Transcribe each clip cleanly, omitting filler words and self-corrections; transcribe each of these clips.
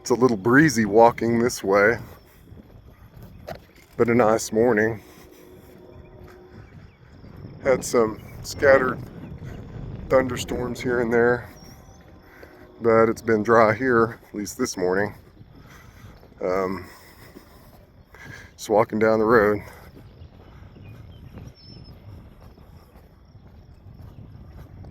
It's a little breezy walking this way, but a nice morning. Had some scattered thunderstorms here and there, but it's been dry here, at least this morning. Just walking down the road.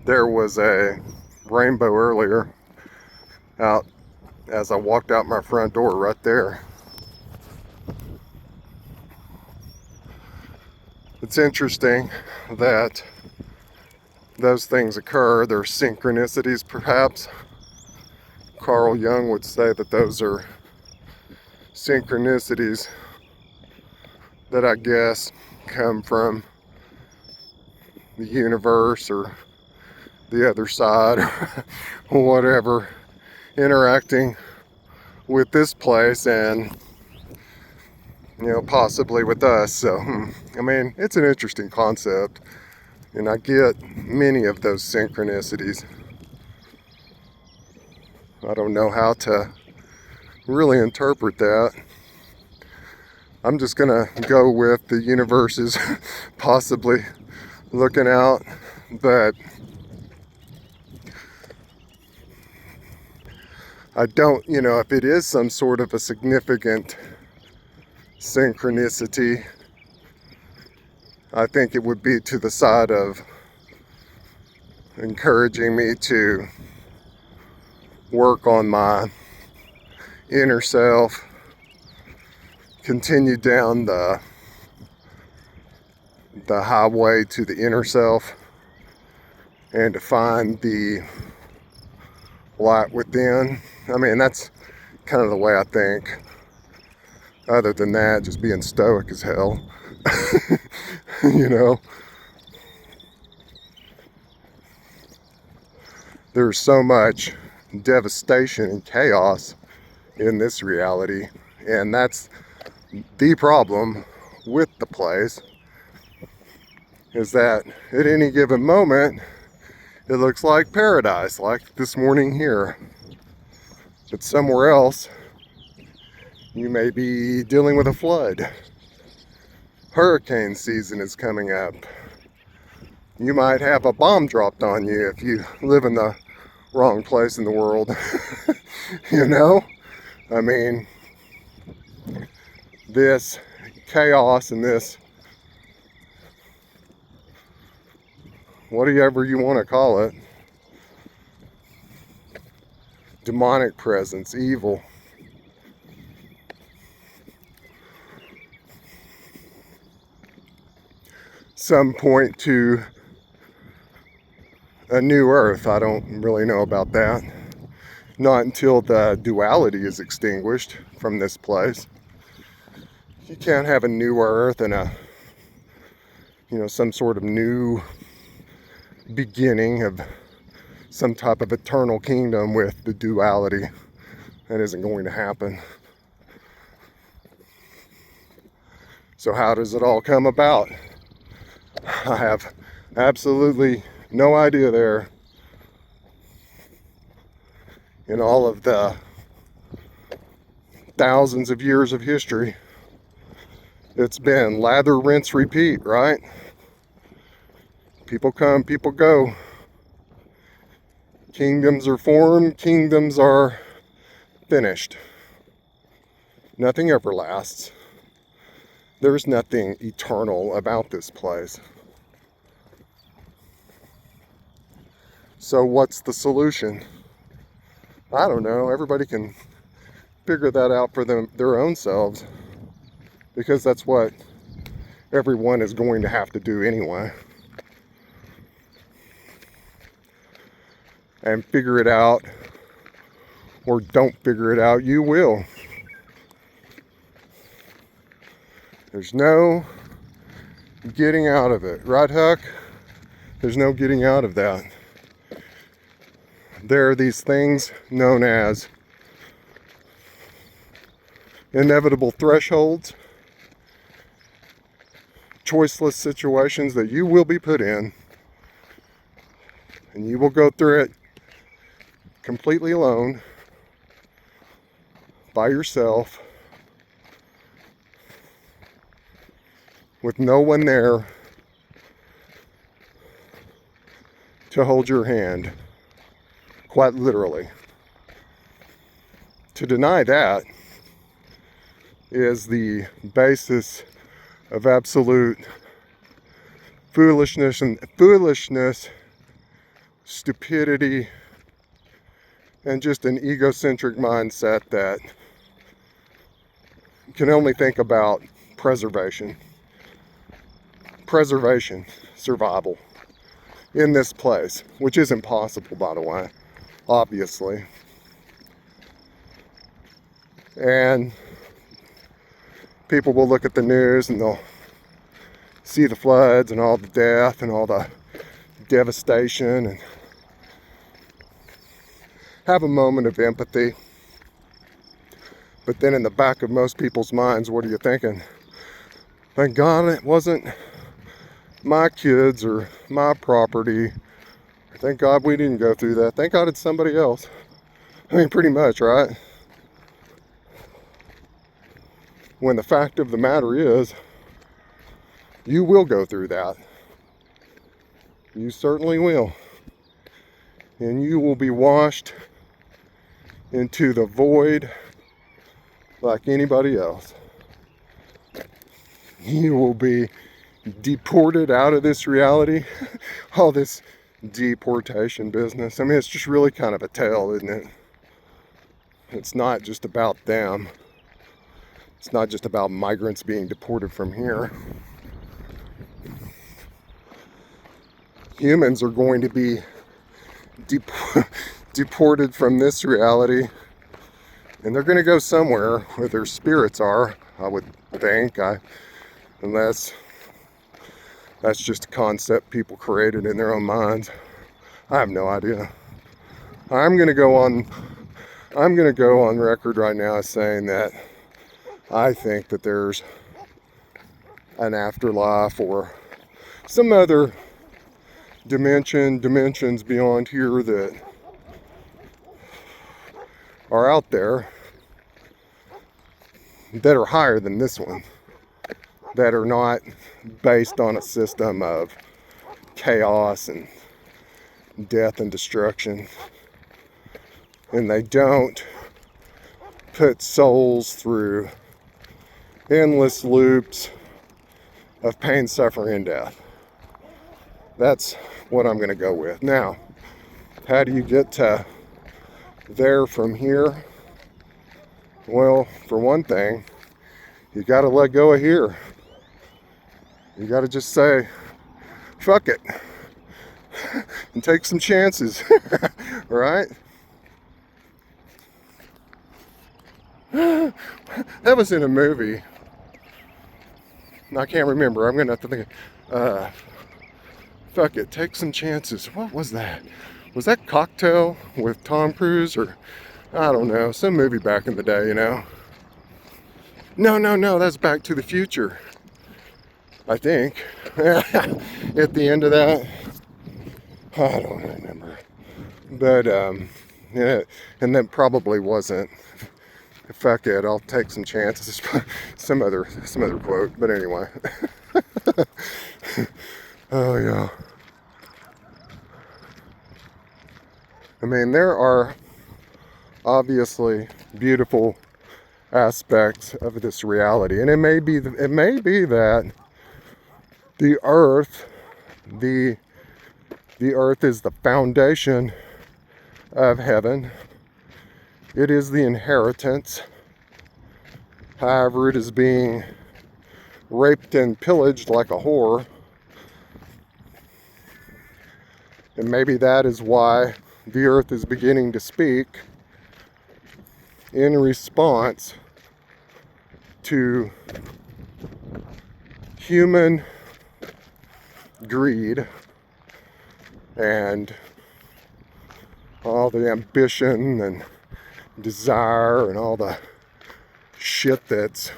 There was a rainbow earlier out as I walked out my front door right there. It's interesting that those things occur. They're synchronicities, perhaps. Carl Jung would say that those are synchronicities that I guess come from the universe or the other side or whatever, interacting with this place and possibly with us. So I mean, it's an interesting concept, and I get many of those synchronicities. I don't know how to really interpret that. I'm just gonna go with the universe is possibly looking out, but I don't, if it is some sort of a significant synchronicity, I think it would be to the side of encouraging me to work on my inner self, continue down the highway to the inner self, and to find the light within. I mean, that's kind of the way I think. Other than that, just being stoic as hell. There's so much devastation and chaos in this reality, and that's the problem with the place, is that at any given moment it looks like paradise, like this morning here. But somewhere else, you may be dealing with a flood. Hurricane season is coming up. You might have a bomb dropped on you if you live in the wrong place in the world. I mean, this chaos and this, whatever you want to call it, demonic presence, evil, some point to a new earth. I don't really know about that. Not until the duality is extinguished from this place. You can't have a new earth and some sort of new beginning of some type of eternal kingdom with the duality. That isn't going to happen. So how does it all come about? I have absolutely no idea there. In all of the thousands of years of history, it's been lather, rinse, repeat, right? People come, people go. Kingdoms are formed, kingdoms are finished. Nothing ever lasts. There's nothing eternal about this place. So what's the solution? I don't know. Everybody can figure that out for their own selves, because that's what everyone is going to have to do anyway. And figure it out, or don't figure it out, you will. There's no getting out of it, right, Huck? There's no getting out of that. There are these things known as inevitable thresholds, choiceless situations that you will be put in, and you will go through it completely alone, by yourself with no one there to hold your hand, quite literally. To deny that is the basis of absolute foolishness, stupidity, and just an egocentric mindset that can only think about preservation, survival in this place, which isn't possible, by the way, obviously. And people will look at the news and they'll see the floods and all the death and all the devastation and have a moment of empathy. But then in the back of most people's minds, what are you thinking? Thank God it wasn't my kids or my property. Thank God we didn't go through that. Thank God it's somebody else. I mean, pretty much, right? When the fact of the matter is, you will go through that. You certainly will. And you will be washed into the void like anybody else. You will be deported out of this reality. All this deportation business. I mean, it's just really kind of a tale, isn't it? It's not just about them. It's not just about migrants being deported from here. Humans are going to be deported from this reality, and they're going to go somewhere where their spirits are, I would think, unless that's just a concept people created in their own minds. I have no idea. I'm going to go on record right now as saying that I think that there's an afterlife or some other dimensions beyond here that are out there that are higher than this one, that are not based on a system of chaos and death and destruction, and they don't put souls through endless loops of pain, suffering, and death. That's what I'm going to go with. Now, how do you get to there from here? Well, for one thing, you got to let go of here. You got to just say, fuck it, and take some chances, right? That was in a movie. I can't remember. I'm going to have to think. Fuck it, take some chances. What was that? Was that Cocktail with Tom Cruise, or I don't know, some movie back in the day, you know? No, that's Back to the Future, I think. At the end of that, I don't remember. But yeah, and that probably wasn't. Fuck it, I'll take some chances. some other quote, but anyway. Oh yeah. I mean, there are obviously beautiful aspects of this reality, and it may be that the earth is the foundation of heaven. It is the inheritance. However, it is being raped and pillaged like a whore. And maybe that is why the earth is beginning to speak in response to human greed and all the ambition and desire and all the shit that's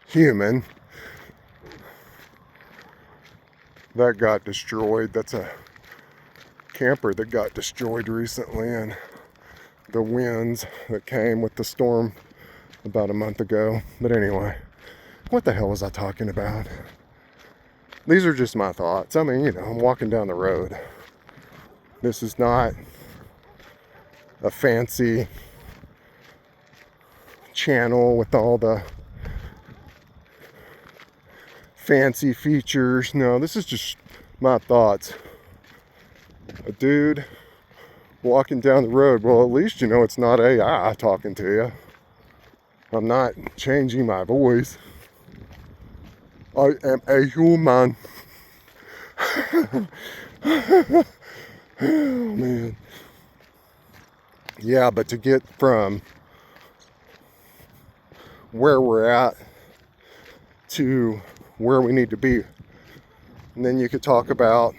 human that got destroyed. That's a camper that got destroyed recently, and the winds that came with the storm about a month ago. But anyway, what the hell was I talking about? These are just my thoughts. I mean, I'm walking down the road. This is not a fancy channel with all the fancy features. No, this is just my thoughts. A dude walking down the road. Well, at least it's not AI talking to you. I'm not changing my voice. I am a human. Oh, man. Yeah, but to get from where we're at to where we need to be, and then you could talk about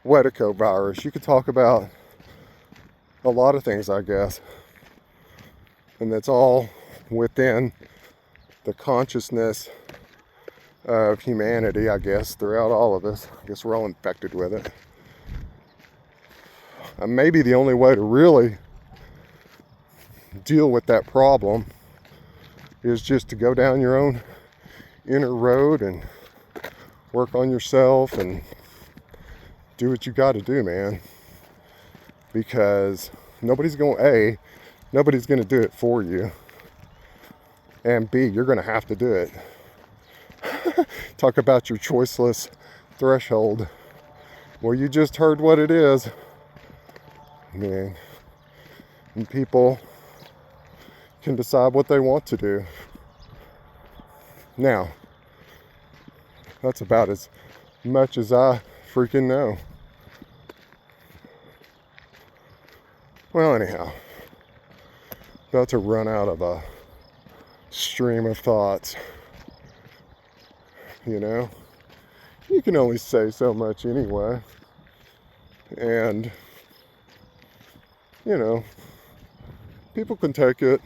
Wedico virus. You could talk about a lot of things, I guess. And that's all within the consciousness of humanity, I guess, throughout all of us. I guess we're all infected with it. And maybe the only way to really deal with that problem is just to go down your own inner road and work on yourself and do what you got to do, man. Because nobody's going to do it for you. And B, you're going to have to do it. Talk about your choiceless threshold. Well, you just heard what it is. Man. And people can decide what they want to do. Now, that's about as much as I freaking know. Well, anyhow, about to run out of a stream of thoughts. You can only say so much anyway. And, people can take it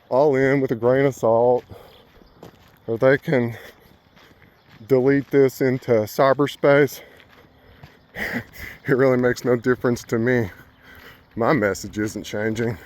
all in with a grain of salt, or they can delete this into cyberspace. It really makes no difference to me. My message isn't changing.